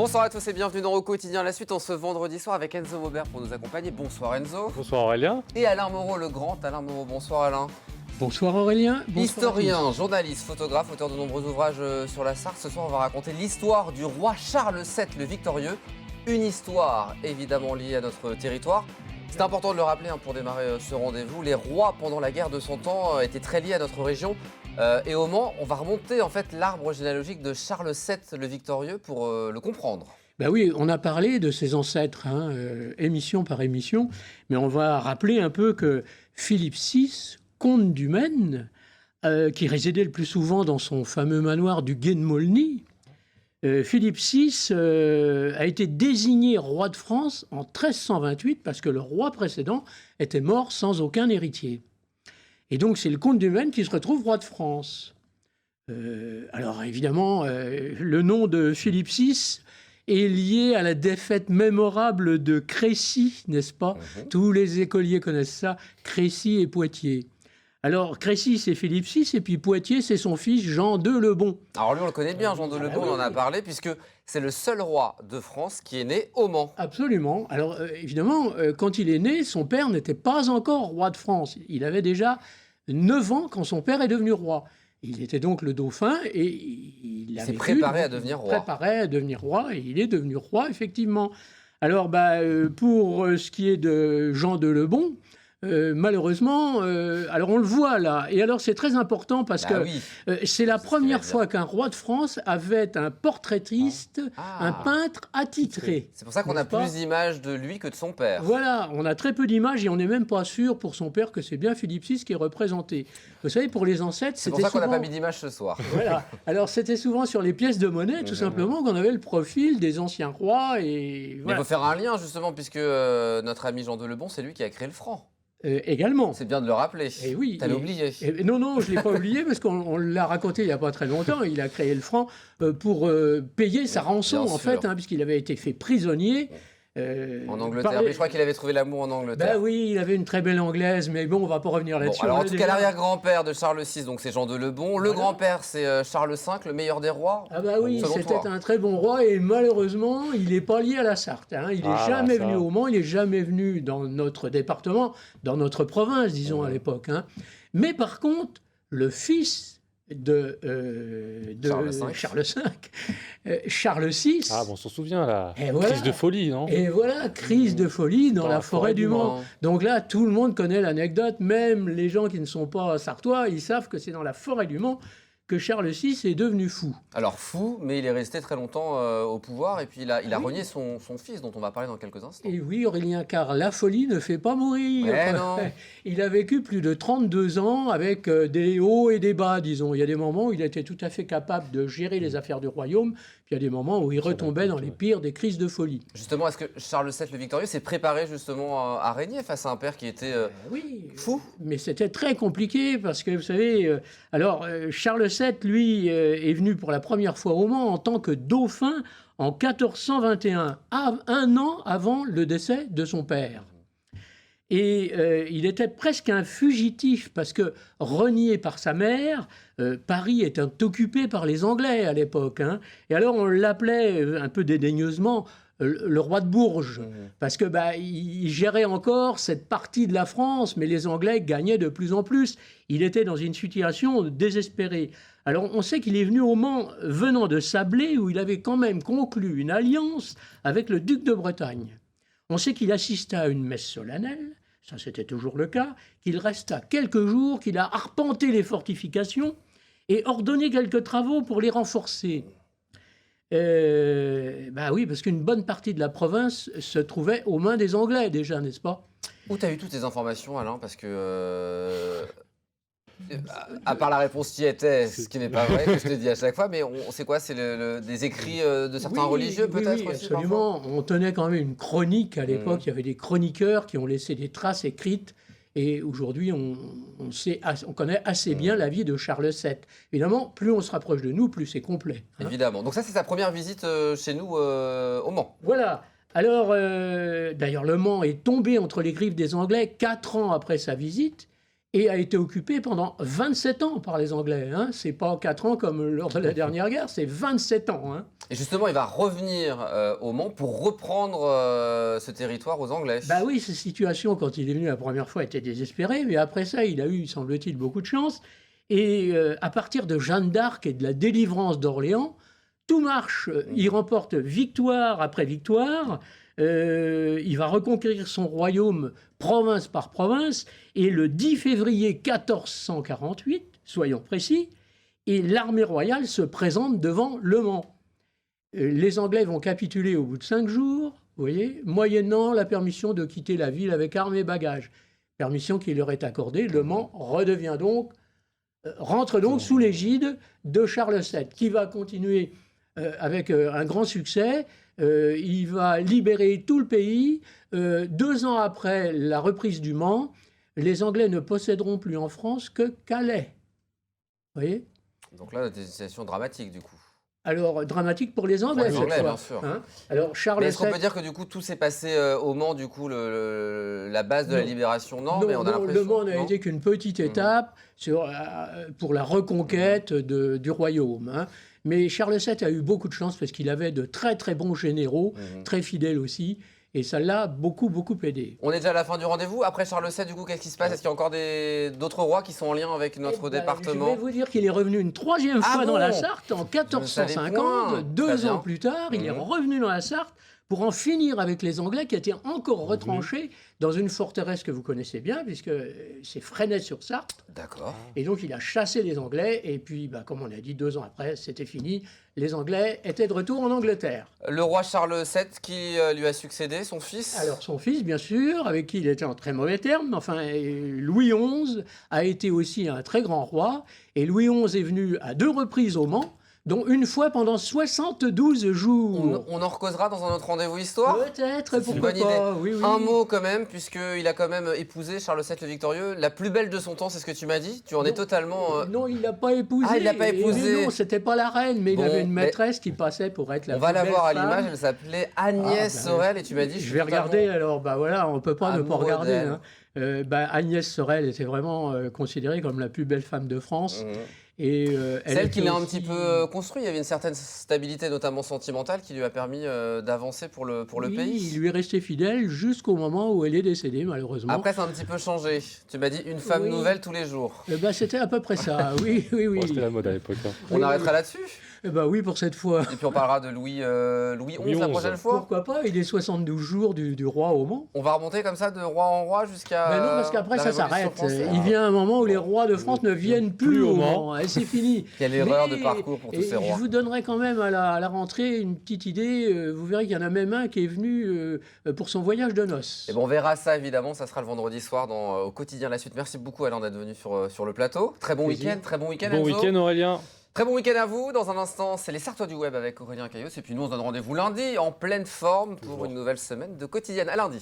Bonsoir à tous et bienvenue dans Au Quotidien. La suite en ce vendredi soir avec Enzo Maubert pour nous accompagner. Bonsoir Enzo. Bonsoir Aurélien. Et Alain Moreau, le grand Alain Moreau. Bonsoir Alain. Bonsoir Aurélien. Bonsoir Historien, journaliste, photographe, auteur de nombreux ouvrages sur la Sarthe. Ce soir, on va raconter l'histoire du roi Charles VII le Victorieux. Une histoire évidemment liée à notre territoire. C'est important de le rappeler pour démarrer ce rendez-vous. Les rois, pendant la guerre de 100 ans, étaient très liés à notre région. Et au Mans, on va remonter en fait l'arbre généalogique de Charles VII le Victorieux pour le comprendre. Ben oui, on a parlé de ses ancêtres, émission par émission, mais on va rappeler un peu que Philippe VI, comte du Maine, qui résidait le plus souvent dans son fameux manoir du Gué de Maulny, Philippe VI a été désigné roi de France en 1328 parce que le roi précédent était mort sans aucun héritier. Et donc c'est le comte du Maine qui se retrouve roi de France. Alors évidemment, le nom de Philippe VI est lié à la défaite mémorable de Crécy, n'est-ce pas ? Tous les écoliers connaissent ça, Crécy et Poitiers. Alors, Crécy, c'est Philippe VI, et puis Poitiers, c'est son fils Jean II le Bon. Alors lui, on le connaît bien, Jean II le Bon, on en a parlé, puisque c'est le seul roi de France qui est né au Mans. Absolument. Alors, évidemment, quand il est né, son père n'était pas encore roi de France. Il avait déjà 9 ans quand son père est devenu roi. Il était donc le dauphin, et il s'est préparé à devenir roi. Préparé à devenir roi, et il est devenu roi, effectivement. Alors, pour ce qui est de Jean II le Bon, malheureusement, alors on le voit là, et alors c'est très important parce que c'est la première fois qu'un roi de France avait un portraitiste, un peintre attitré. C'est pour ça qu'on a plus d'images de lui que de son père. Voilà, on a très peu d'images et on n'est même pas sûr pour son père que c'est bien Philippe VI qui est représenté. Vous savez, pour les ancêtres, c'est pour ça qu'on n'a pas mis d'image ce soir. Voilà, alors c'était souvent sur les pièces de monnaie, tout simplement, qu'on avait le profil des anciens rois. Et voilà. Mais il faut faire un lien justement, puisque notre ami Jean II le Bon, c'est lui qui a créé le franc. Également. C'est bien de le rappeler. Et oui. Tu l'as oublié. Non, je ne l'ai pas oublié parce qu'on l'a raconté il n'y a pas très longtemps. Il a créé le franc pour payer sa rançon, en fait, puisqu'il avait été fait prisonnier. En Angleterre. Mais je crois qu'il avait trouvé l'amour en Angleterre. Oui, il avait une très belle anglaise, mais bon, on ne va pas revenir là-dessus. Alors, en tout cas, l'arrière-grand-père de Charles VI, donc c'est Jean II le Bon. Le grand-père, c'est Charles V, le meilleur des rois. Ah oui, c'était un très bon roi et malheureusement, il n'est pas lié à la Sarthe. Il n'est jamais venu au Mans, il n'est jamais venu dans notre département, dans notre province, disons à l'époque. Mais par contre, le fils de Charles V, Charles VI. Ah bon, on s'en souvient là. Crise de folie, non ? Et voilà, crise de folie dans la forêt du Mans. Donc là, tout le monde connaît l'anecdote, même les gens qui ne sont pas sartois, ils savent que c'est dans la forêt du Mans que Charles VI est devenu fou. Alors fou, mais il est resté très longtemps au pouvoir et puis il a renié son fils dont on va parler dans quelques instants. Et oui Aurélien, car la folie ne fait pas mourir. Non. Il a vécu plus de 32 ans avec des hauts et des bas, disons. Il y a des moments où il était tout à fait capable de gérer les affaires du royaume, puis il y a des moments où il retombait dans les pires des crises de folie. Justement, est-ce que Charles VII le Victorieux s'est préparé justement à régner face à un père qui était fou ? Mais c'était très compliqué parce que vous savez, Charles VII, lui, est venu pour la première fois au Mans en tant que dauphin en 1421, un an avant le décès de son père. Et il était presque un fugitif parce que, renié par sa mère, Paris était occupé par les Anglais à l'époque. Et alors on l'appelait un peu dédaigneusement le roi de Bourges, parce que il gérait encore cette partie de la France, mais les Anglais gagnaient de plus en plus. Il était dans une situation désespérée. Alors on sait qu'il est venu au Mans venant de Sablé, où il avait quand même conclu une alliance avec le duc de Bretagne. On sait qu'il assista à une messe solennelle, ça c'était toujours le cas, qu'il resta quelques jours, qu'il a arpenté les fortifications et ordonné quelques travaux pour les renforcer. Oui, parce qu'une bonne partie de la province se trouvait aux mains des Anglais déjà, n'est-ce pas ? Où tu as eu toutes ces informations, Alain ? Parce que, à part la réponse qui était, ce qui n'est pas vrai, que je te dis à chaque fois, mais c'est quoi ? C'est des écrits de certains religieux, peut-être Oui, aussi, absolument. On tenait quand même une chronique à l'époque. Il y avait des chroniqueurs qui ont laissé des traces écrites. Et aujourd'hui, on connaît assez bien la vie de Charles VII. Évidemment, plus on se rapproche de nous, plus c'est complet. Évidemment. Donc ça, c'est sa première visite chez nous au Mans. Voilà. Alors, d'ailleurs, le Mans est tombé entre les griffes des Anglais 4 ans après sa visite. et a été occupé pendant 27 ans par les Anglais. Hein. Ce n'est pas 4 ans comme lors de la dernière guerre, c'est 27 ans. Hein. Et justement, il va revenir au Mans pour reprendre ce territoire aux Anglais. Bah oui, cette situation, quand il est venu la première fois, était désespérée, mais après ça, il a eu, semble-t-il, beaucoup de chance. Et à partir de Jeanne d'Arc et de la délivrance d'Orléans, tout marche. Il remporte victoire après victoire. Il va reconquérir son royaume province par province. Et le 10 février 1448, soyons précis, et l'armée royale se présente devant Le Mans. Les Anglais vont capituler au bout de 5 jours, vous voyez, moyennant la permission de quitter la ville avec armes et bagages. Permission qui leur est accordée. Le Mans rentre donc sous l'égide de Charles VII, qui va continuer avec un grand succès. Il va libérer tout le pays. 2 ans après la reprise du Mans, les Anglais ne posséderont plus en France que Calais. Vous voyez ? Donc là, des situations dramatiques du coup. Alors, dramatique pour les Anglais, pour les Anglais, cette fois, bien sûr. hein. Alors, Charles Mais est-ce qu'on VII... peut dire que du coup tout s'est passé au Mans, du coup la base de la libération? Non, mais on a l'impression. Le Mans n'a été qu'une petite étape pour la reconquête du royaume. Hein. Mais Charles VII a eu beaucoup de chance parce qu'il avait de très très bons généraux, très fidèles aussi. Et ça l'a beaucoup, beaucoup aidé. On est déjà à la fin du rendez-vous. Après Charles VII, du coup, qu'est-ce qui se passe? Est-ce qu'il y a encore d'autres rois qui sont en lien avec notre département? Je vais vous dire qu'il est revenu une 3e fois dans la Sarthe en 1450. 2 ans plus tard, il est revenu dans la Sarthe pour en finir avec les Anglais qui étaient encore retranchés dans une forteresse que vous connaissez bien, puisque c'est Fresnay-sur-Sarthe. D'accord. Et donc, il a chassé les Anglais. Et puis, comme on a dit, 2 ans après, c'était fini. Les Anglais étaient de retour en Angleterre. Le roi Charles VII qui lui a succédé, son fils? Alors, son fils, bien sûr, avec qui il était en très mauvais termes. Enfin, Louis XI a été aussi un très grand roi. Et Louis XI est venu à 2 reprises au Mans, dont une fois pendant 72 jours. On en recausera dans un autre rendez-vous histoire? Peut-être, pourquoi pas. Oui, oui. Un mot quand même, puisqu'il a quand même épousé Charles VII le Victorieux, la plus belle de son temps, c'est ce que tu m'as dit? Tu en es totalement... Non, il ne l'a pas épousée. Ah, il l'a pas épousée. Non, c'était pas la reine, mais il avait une maîtresse qui passait pour être la plus belle femme. On va la voir à l'image, elle s'appelle Agnès Sorel, et tu m'as dit... Je vais regarder, alors, voilà, on ne peut pas ne pas regarder. Hein. Agnès Sorel était vraiment considérée comme la plus belle femme de France. Et celle qui l'a un petit peu construit, il y avait une certaine stabilité, notamment sentimentale, qui lui a permis d'avancer pour le pays. Il lui est resté fidèle jusqu'au moment où elle est décédée, malheureusement. Après, ça a un petit peu changé. Tu m'as dit une femme nouvelle tous les jours. C'était à peu près ça, oui. Bon, c'était la mode à l'époque. Hein. On arrêtera là-dessus? Oui, pour cette fois. Et puis on parlera de Louis XI la prochaine fois. Pourquoi pas? Il est 72 jours du roi au Mans. On va remonter comme ça de roi en roi jusqu'à... Non, parce qu'après ça s'arrête. Il vient un moment où les rois de France ne viennent plus au Mans. C'est fini. Quelle erreur de parcours pour tous ces rois. Je vous donnerai quand même à la rentrée une petite idée. Vous verrez qu'il y en a même un qui est venu pour son voyage de noces. Et on verra ça évidemment, ça sera le vendredi soir au quotidien La Suite. Merci beaucoup Alain d'être venu sur le plateau. Très bon week-end, Bon week-end Aurélien. Très bon week-end à vous. Dans un instant, c'est les Sartois du Web avec Aurélien Caillos. Et puis nous, on se donne rendez-vous lundi en pleine forme pour une nouvelle semaine de Quotidienne. À lundi.